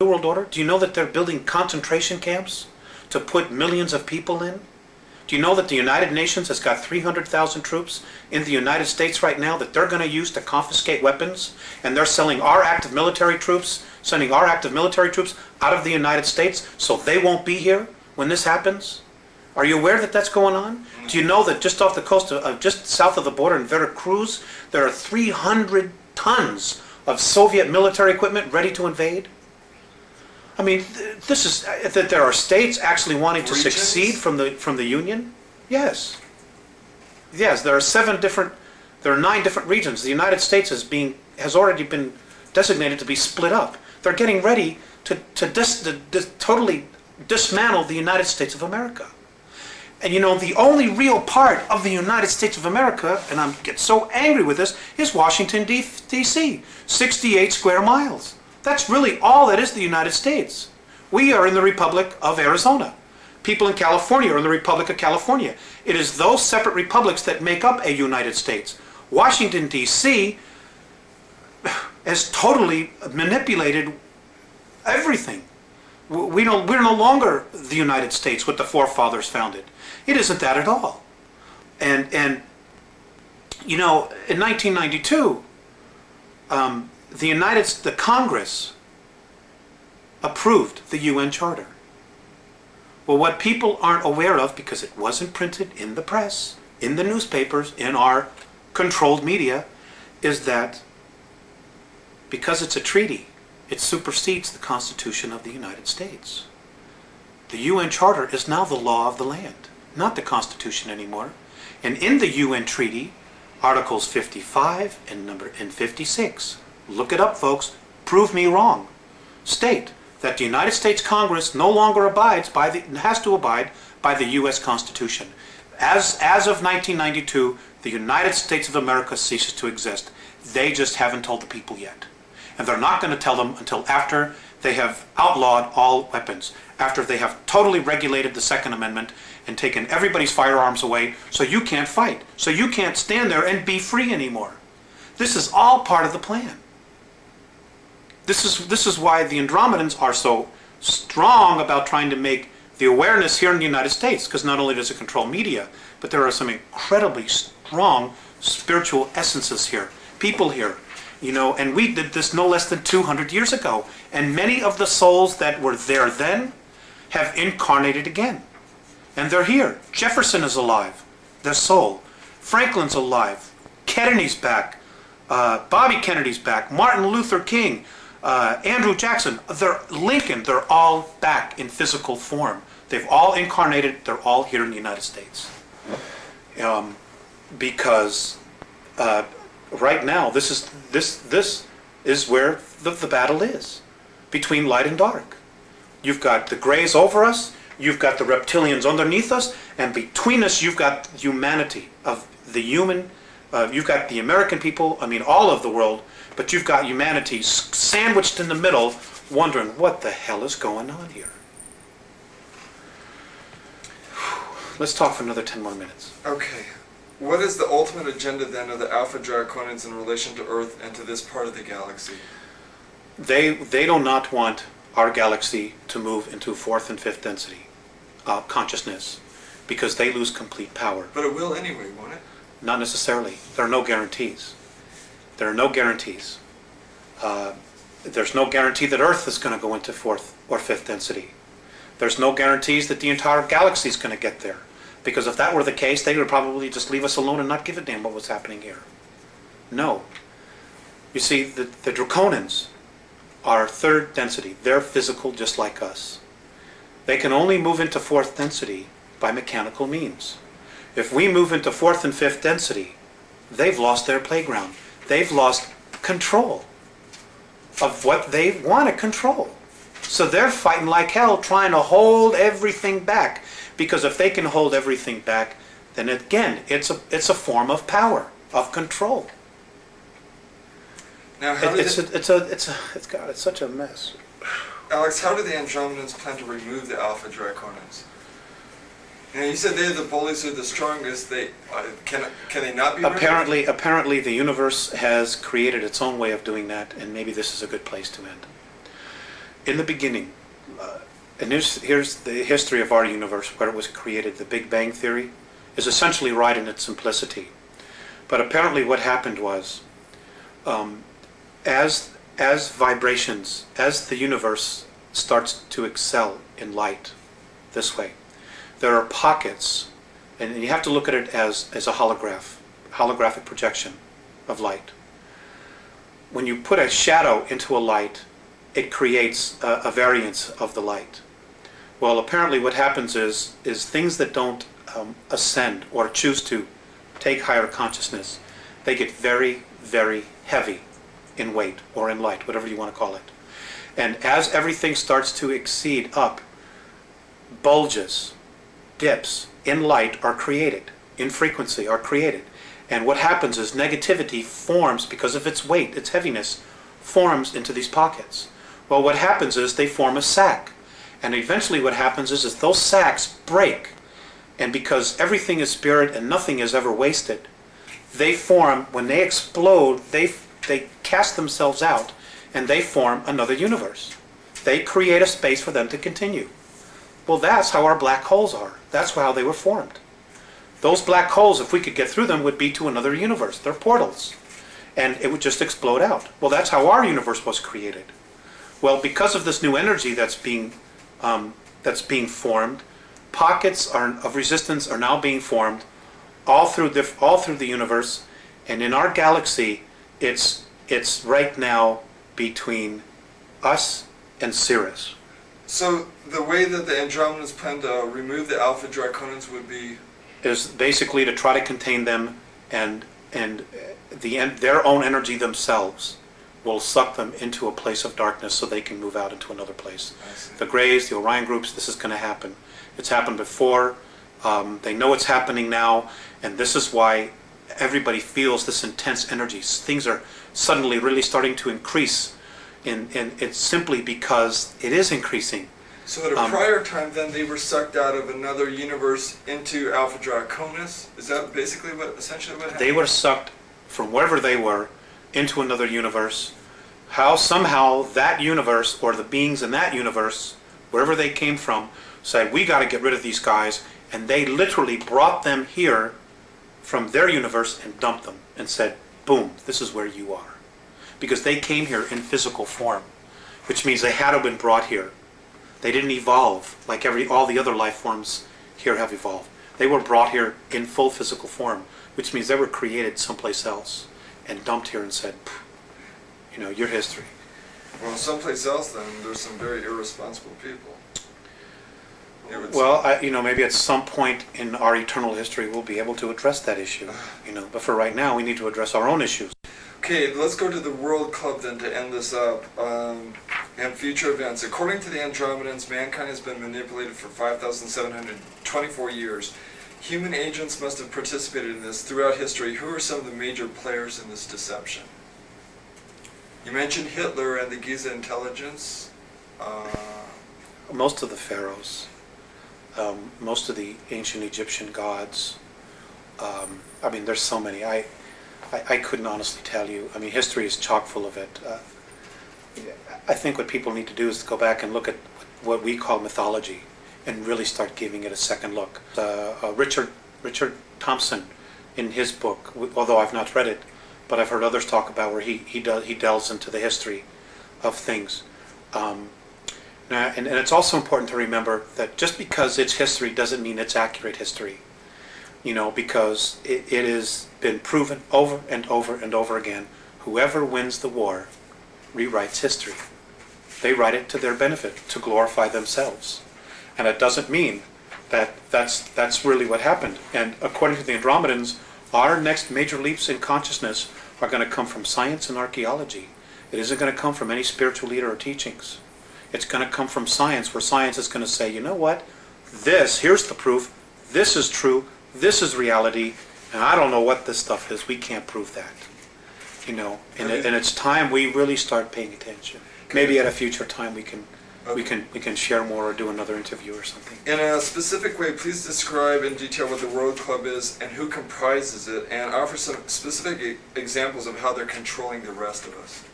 New World Order? Do you know that they're building concentration camps to put millions of people in? Do you know that the United Nations has got 300,000 troops in the United States right now that they're going to use to confiscate weapons? And they're selling our active military troops, sending our active military troops out of the United States so they won't be here when this happens? Are you aware that that's going on? Do you know that just off the coast of just south of the border in Veracruz, there are 300 tons of Soviet military equipment ready to invade? I mean, this is that there are states actually wanting to succeed from the Union. Yes, yes. There are 9 different regions. The United States has already been designated to be split up. They're getting ready to totally dismantle the United States of America. And you know, the only real part of the United States of America, and I get so angry with this, is Washington, D.C. 68 square miles. That's really all that is the United States. We are in the Republic of Arizona. People in California are in the Republic of California. It is those separate republics that make up a United States. Washington, D.C. has totally manipulated everything. We're no longer the United States, what the forefathers founded. It isn't that at all. And you know, in 1992, the Congress approved the UN Charter. Well, what people aren't aware of, because it wasn't printed in the press, in the newspapers, in our controlled media, is that because it's a treaty, it supersedes the Constitution of the United States. The UN Charter is now the law of the land, not the Constitution anymore. And in the UN Treaty, Articles 55 and 56, look it up, folks, prove me wrong, state that the United States Congress no longer has to abide by the U.S. Constitution. As of 1992, the United States of America ceases to exist. They just haven't told the people yet. And they're not going to tell them until after they have outlawed all weapons, after they have totally regulated the Second Amendment and taken everybody's firearms away, so you can't fight, so you can't stand there and be free anymore. This is all part of the plan. This is why the Andromedans are so strong about trying to make the awareness here in the United States, because not only does it control media, but there are some incredibly strong spiritual essences here, people here. You know, and we did this no less than 200 years ago. And many of the souls that were there then have incarnated again. And they're here. Jefferson is alive, their soul. Franklin's alive. Kennedy's back. Bobby Kennedy's back. Martin Luther King. Andrew Jackson. Lincoln. They're all back in physical form. They've all incarnated. They're all here in the United States. Because right now, this is where the battle is, between light and dark. You've got the grays over us, you've got the reptilians underneath us, and between us you've got humanity of the human. You've got the American people, I mean all of the world, but you've got humanity sandwiched in the middle, wondering what the hell is going on here. Let's talk for another 10 more minutes. Okay. What is the ultimate agenda then of the Alpha Draconians in relation to Earth and to this part of the galaxy? They do not want our galaxy to move into 4th and 5th density consciousness, because they lose complete power. But it will anyway, won't it? Not necessarily. There are no guarantees. There are no guarantees. There's no guarantee that Earth is going to go into 4th or 5th density. There's no guarantees that the entire galaxy is going to get there. Because if that were the case, they would probably just leave us alone and not give a damn what was happening here. No. You see, the Draconians are 3rd density. They're physical just like us. They can only move into 4th density by mechanical means. If we move into 4th and 5th density, they've lost their playground. They've lost control of what they want to control. So they're fighting like hell, trying to hold everything back. Because if they can hold everything back, then again, it's a form of power, of control. Now, how it's such a mess. Alex, how do the Andromedans plan to remove the Alpha Draconians? You said they're the bullies who are the strongest. Can they not be removed? Apparently, the universe has created its own way of doing that, and maybe this is a good place to end. in the beginning, and here's the history of our universe, where it was created. The Big Bang Theory is essentially right in its simplicity. But apparently what happened was, as vibrations, as the universe starts to excel in light this way, there are pockets, and you have to look at it as a holographic projection of light. When you put a shadow into a light, it creates a variance of the light. Well, apparently what happens is things that don't ascend or choose to take higher consciousness, they get very, very heavy in weight or in light, whatever you want to call it. And as everything starts to exceed up, bulges, dips in light are created, in frequency are created. And what happens is negativity forms, because of its weight, its heaviness, forms into these pockets. Well, what happens is they form a sac. And eventually what happens is those sacs break. And because everything is spirit and nothing is ever wasted, they form, when they explode, they cast themselves out and they form another universe. They create a space for them to continue. Well, that's how our black holes are. That's how they were formed. Those black holes, if we could get through them, would be to another universe. They're portals. And it would just explode out. Well, that's how our universe was created. Well, because of this new energy that's being formed, pockets of resistance are now being formed all through the universe, and in our galaxy, it's right now between us and Sirius. So the way that the Andromedans plan to remove the Alpha Draconans would be is basically to try to contain them, and their own energy themselves will suck them into a place of darkness so they can move out into another place. The Greys, the Orion groups, this is going to happen. It's happened before. They know it's happening now, and this is why everybody feels this intense energy. Things are suddenly really starting to increase, and it's simply because it is increasing. So at a prior time, then, they were sucked out of another universe into Alpha Draconis? Is that essentially what happened? They were sucked from wherever they were into another universe. How somehow that universe, or the beings in that universe, wherever they came from, said, we got to get rid of these guys, and they literally brought them here from their universe and dumped them and said, boom, this is where you are. Because they came here in physical form, which means they had to have been brought here. They didn't evolve like all the other life forms here have evolved. They were brought here in full physical form, which means they were created someplace else and dumped here and said, your history. Well, someplace else, then, there's some very irresponsible people. Well, maybe at some point in our eternal history we'll be able to address that issue, But for right now, we need to address our own issues. Okay, let's go to the World Club then to end this up, and future events. According to the Andromedans, mankind has been manipulated for 5,724 years. Human agents must have participated in this throughout history. Who are some of the major players in this deception? You mentioned Hitler and the Giza intelligence. Most of the pharaohs, most of the ancient Egyptian gods. There's so many. I couldn't honestly tell you. History is chock full of it. I think what people need to do is go back and look at what we call mythology and really start giving it a second look. Richard Thompson, in his book, although I've not read it, but I've heard others talk about where he delves into the history of things. And it's also important to remember that just because it's history doesn't mean it's accurate history. Because it has been proven over and over and over again, whoever wins the war rewrites history. They write it to their benefit, to glorify themselves. And it doesn't mean that that's really what happened. And according to the Andromedans, our next major leaps in consciousness are going to come from science and archaeology. It isn't going to come from any spiritual leader or teachings. It's going to come from science, where science is going to say, you know what, here's the proof, this is true, this is reality, and I don't know what this stuff is, we can't prove that. And it's time we really start paying attention. Maybe at a future time we can share more or do another interview or something. In a specific way, please describe in detail what the World Club is and who comprises it, and offer some specific examples of how they're controlling the rest of us.